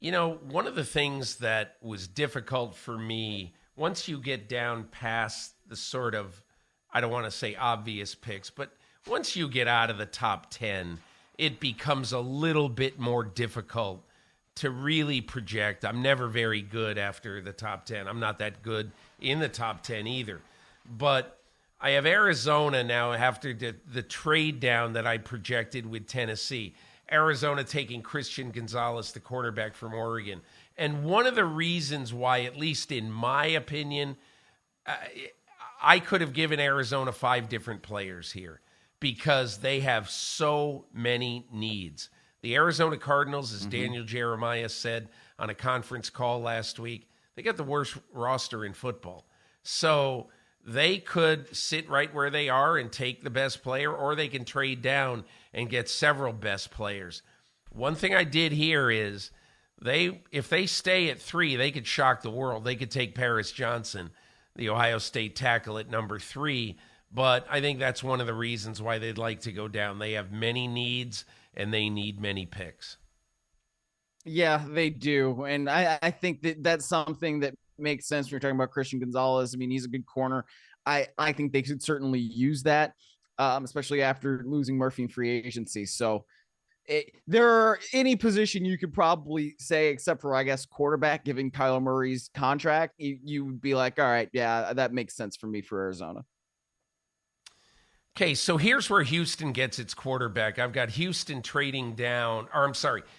One of the things that was difficult for me, once you get down past the sort of, I don't want to say obvious picks, but once you get out of the top 10, it becomes a little bit more difficult to really project. I'm never very good after the top 10. I'm not that good in the top 10 either. But I have Arizona now after the trade down that I projected with Tennessee. Arizona taking Christian Gonzalez, the cornerback from Oregon. And one of the reasons why, at least in my opinion, I could have given Arizona 5 different players here because they have so many needs. The Arizona Cardinals, as Daniel Jeremiah said on a conference call last week, they got the worst roster in football. So they could sit right where they are and take the best player, or they can trade down and get several best players. One thing I did here is if they stay at 3, they could shock the world. They could take Paris Johnson, the Ohio State tackle, at number 3. But I think that's one of the reasons why they'd like to go down. They have many needs, and they need many picks. Yeah, they do. And I think that's something that makes sense when you're talking about Christian Gonzalez. I mean, he's a good corner. I think they could certainly use that, especially after losing Murphy in free agency. So there are any position you could probably say, except for, I guess, quarterback, given Kyler Murray's contract, you would be like, all right, yeah, that makes sense for me for Arizona. Okay, so here's where Houston gets its quarterback. I've got Houston trading down,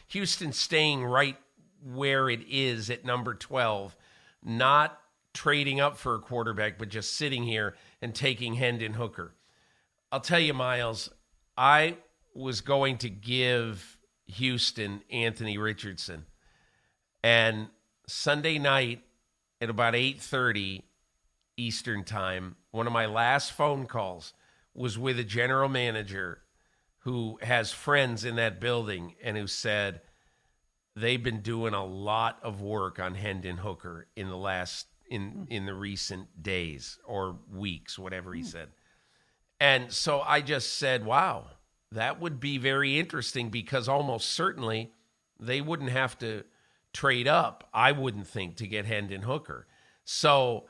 Houston staying right where it is at number 12, not trading up for a quarterback, but just sitting here and taking Hendon Hooker. I'll tell you, Miles, I was going to give Houston Anthony Richardson. And Sunday night at about 8:30 Eastern time, one of my last phone calls was with a general manager who has friends in that building and who said they've been doing a lot of work on Hendon Hooker in the recent days or weeks, whatever he said. And so I just said, wow, that would be very interesting because almost certainly they wouldn't have to trade up, I wouldn't think, to get Hendon Hooker. So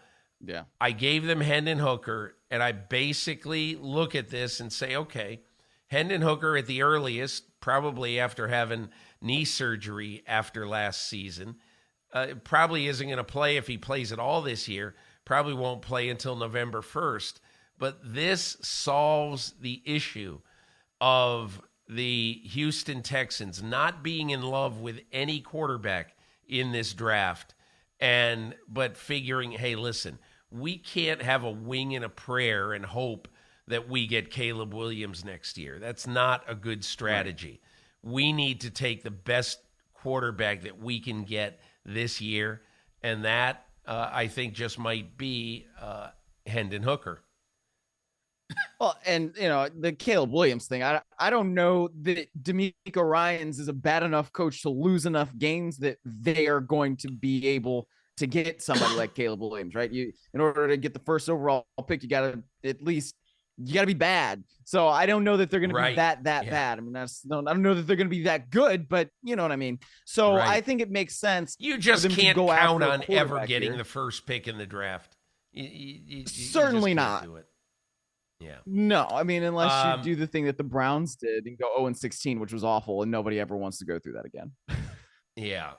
yeah, I gave them Hendon Hooker, and I basically look at this and say, okay, Hendon Hooker at the earliest, probably after having knee surgery after last season, probably isn't going to play if he plays at all this year, probably won't play until November 1st. But this solves the issue of the Houston Texans not being in love with any quarterback in this draft, but figuring, hey, listen, we can't have a wing and a prayer and hope that we get Caleb Williams next year. That's not a good strategy. Right. We need to take the best quarterback that we can get this year, and that, I think, just might be Hendon Hooker. Well, and, the Caleb Williams thing, I don't know that D'Amico Ryans is a bad enough coach to lose enough games that they are going to be able to get somebody like Caleb Williams, right? In order to get the first overall pick, you got to be bad. So I don't know that they're going to be that bad. I mean, I don't know that they're going to be that good, but you know what I mean? So I think it makes sense. You just can't count on ever getting the first pick in the draft. You certainly not. Do it. Yeah. No, I mean, unless you do the thing that the Browns did and go 0-16, which was awful, and nobody ever wants to go through that again. Yeah.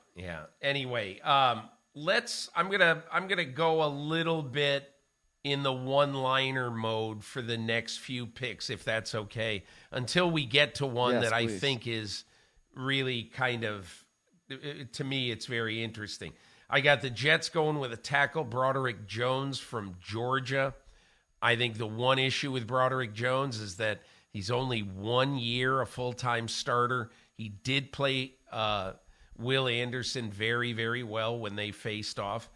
Anyway, I'm gonna go a little bit in the one-liner mode for the next few picks, if that's okay, until we get to one that please. I think is really kind of, to me, it's very interesting. I got the Jets going with a tackle, Broderick Jones from Georgia. I think the one issue with Broderick Jones is that he's only 1 year a full-time starter. He did play Will Anderson very, very well when they faced off.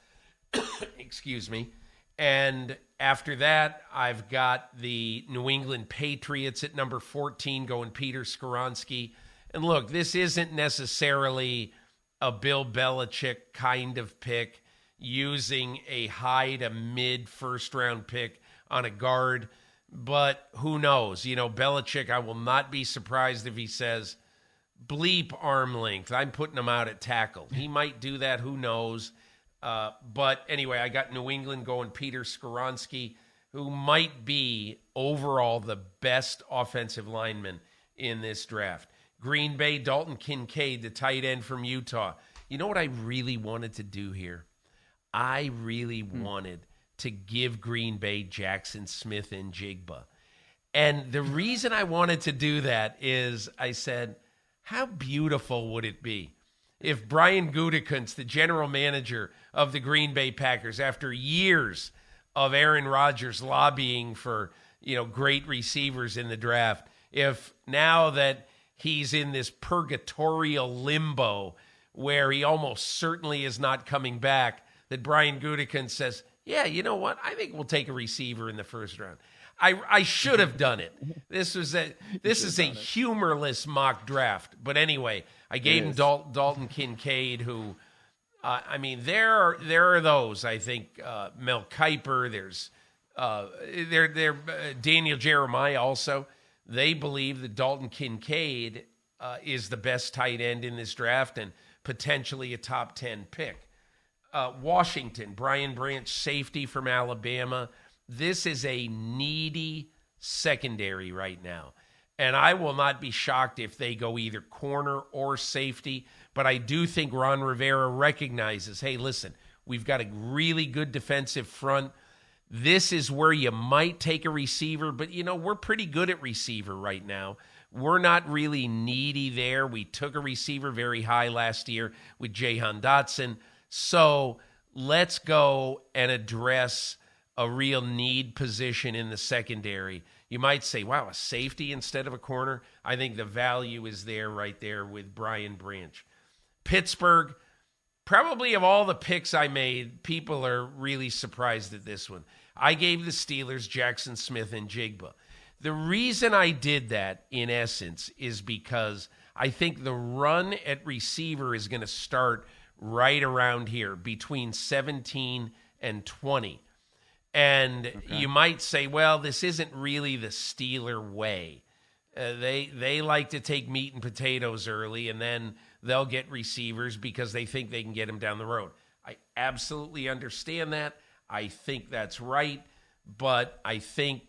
Excuse me. And after that, I've got the New England Patriots at number 14 going Peter Skoronski. And look, this isn't necessarily a Bill Belichick kind of pick using a high to mid first-round pick on a guard, but who knows? Belichick, I will not be surprised if he says, bleep arm length. I'm putting him out at tackle. He might do that. Who knows? But anyway, I got New England going Peter Skoronski, who might be overall the best offensive lineman in this draft. Green Bay, Dalton Kincaid, the tight end from Utah. You know what I really wanted to do here? I really wanted to give Green Bay Jackson Smith and Jigba. And the reason I wanted to do that is I said, how beautiful would it be if Brian Gutekunst, the general manager of the Green Bay Packers, after years of Aaron Rodgers lobbying for, great receivers in the draft, if now that he's in this purgatorial limbo where he almost certainly is not coming back, that Brian Gutekunst says, yeah, you know what? I think we'll take a receiver in the first round. I should have done it. This is a humorless mock draft. But anyway, I gave him Dalton Kincaid, who, there are those. I think Mel Kiper. There's Daniel Jeremiah also. They believe that Dalton Kincaid is the best tight end in this draft and potentially a top 10 pick. Washington, Brian Branch, safety from Alabama. This is a needy secondary right now. And I will not be shocked if they go either corner or safety. But I do think Ron Rivera recognizes, hey, listen, we've got a really good defensive front. This is where you might take a receiver. But, we're pretty good at receiver right now. We're not really needy there. We took a receiver very high last year with Jahan Dotson. So let's go and address a real need position in the secondary. You might say, wow, a safety instead of a corner. I think the value is there right there with Brian Branch. Pittsburgh, probably of all the picks I made, people are really surprised at this one. I gave the Steelers Jackson Smith and Jigba. The reason I did that, in essence, is because I think the run at receiver is going to start right around here, between 17 and 20. And you might say, well, this isn't really the Steeler way. They like to take meat and potatoes early, and then they'll get receivers because they think they can get them down the road. I absolutely understand that. I think that's right. But I think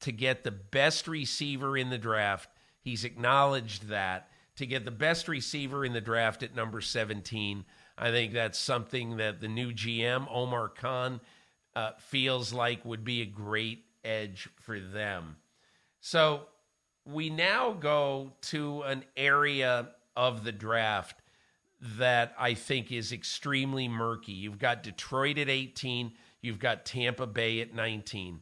to get the best receiver in the draft, he's acknowledged that. To get the best receiver in the draft at number 17, I think that's something that the new GM, Omar Khan, feels like would be a great edge for them. So we now go to an area of the draft that I think is extremely murky. You've got Detroit at 18. You've got Tampa Bay at 19.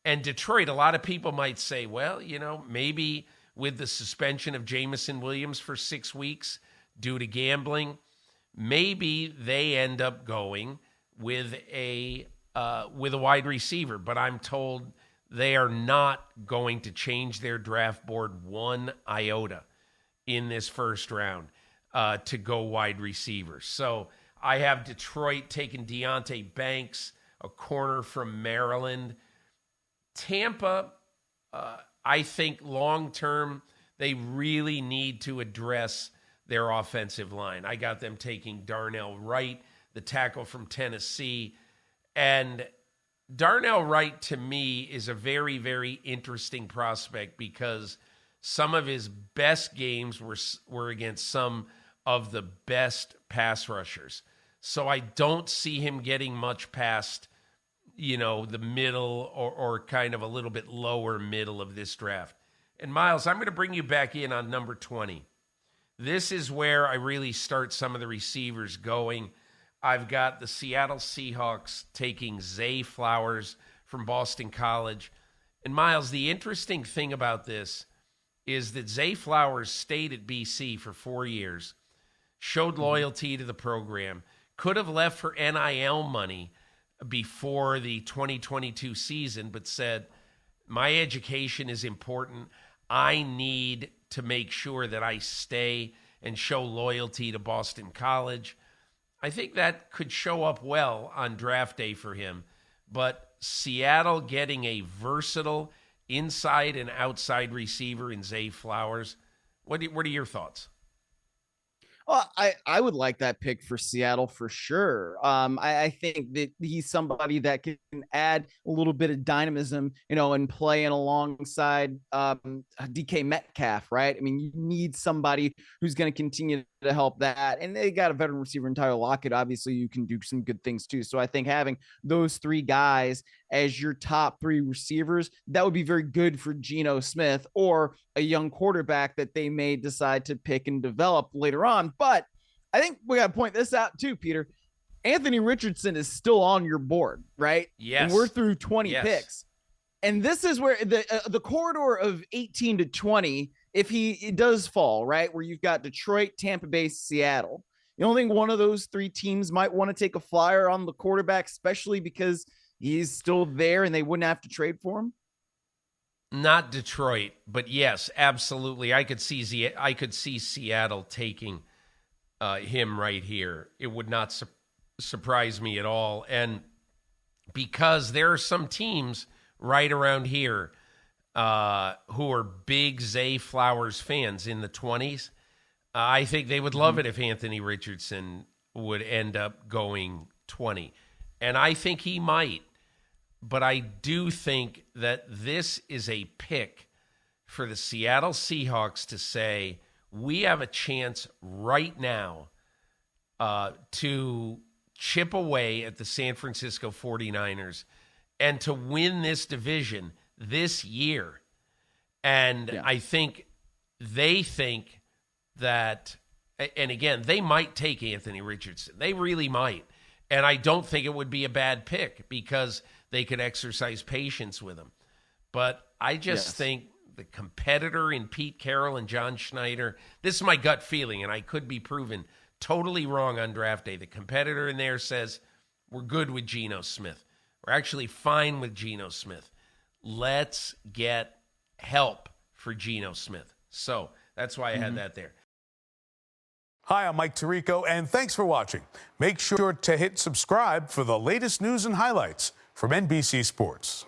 And Detroit, a lot of people might say, well, maybe with the suspension of Jamison Williams for 6 weeks due to gambling, maybe they end up going with a wide receiver. But I'm told they are not going to change their draft board one iota in this first round to go wide receivers. So I have Detroit taking Deonte Banks, a corner from Maryland. Tampa, I think long-term, they really need to address their offensive line. I got them taking Darnell Wright, the tackle from Tennessee. And Darnell Wright, to me, is a very, very interesting prospect because some of his best games were against some of the best pass rushers. So I don't see him getting much past, the middle or kind of a little bit lower middle of this draft. And Miles, I'm going to bring you back in on number 20. This is where I really start some of the receivers going. I've got the Seattle Seahawks taking Zay Flowers from Boston College. And Miles, the interesting thing about this is that Zay Flowers stayed at BC for 4 years, showed loyalty to the program, could have left for NIL money before the 2022 season, but said, my education is important. I need to make sure that I stay and show loyalty to Boston College. I think that could show up well on draft day for him. But Seattle getting a versatile inside and outside receiver in Zay Flowers, What are your thoughts? Well, I would like that pick for Seattle for sure. I think that he's somebody that can add a little bit of dynamism, and playing alongside DK Metcalf, right? I mean, you need somebody who's going to continue to help that. And they got a veteran receiver in Tyler Lockett. Obviously, you can do some good things too. So I think having those three guys as your top three receivers, that would be very good for Geno Smith or a young quarterback that they may decide to pick and develop later on. But I think we got to point this out too, Peter. Anthony Richardson is still on your board, right? Yes. And we're through 20 picks. And this is where the corridor of 18 to 20, if it does fall, right, where you've got Detroit, Tampa Bay, Seattle. You don't think one of those three teams might want to take a flyer on the quarterback, especially because he's still there and they wouldn't have to trade for him? Not Detroit, but yes, absolutely. I could see Seattle taking him right here. It would not surprise me at all. And because there are some teams right around here who are big Zay Flowers fans in the 20s, I think they would love it if Anthony Richardson would end up going 20. And I think he might. But I do think that this is a pick for the Seattle Seahawks to say, we have a chance right now to chip away at the San Francisco 49ers and to win this division this year. And I think they think that, and again, they might take Anthony Richardson. They really might. And I don't think it would be a bad pick because they could exercise patience with him. But I just think the competitor in Pete Carroll and John Schneider, this is my gut feeling, and I could be proven totally wrong on draft day. The competitor in there says, we're good with Geno Smith. We're actually fine with Geno Smith. Let's get help for Geno Smith. So that's why I had that there. Hi, I'm Mike Tirico, and thanks for watching. Make sure to hit subscribe for the latest news and highlights from NBC Sports.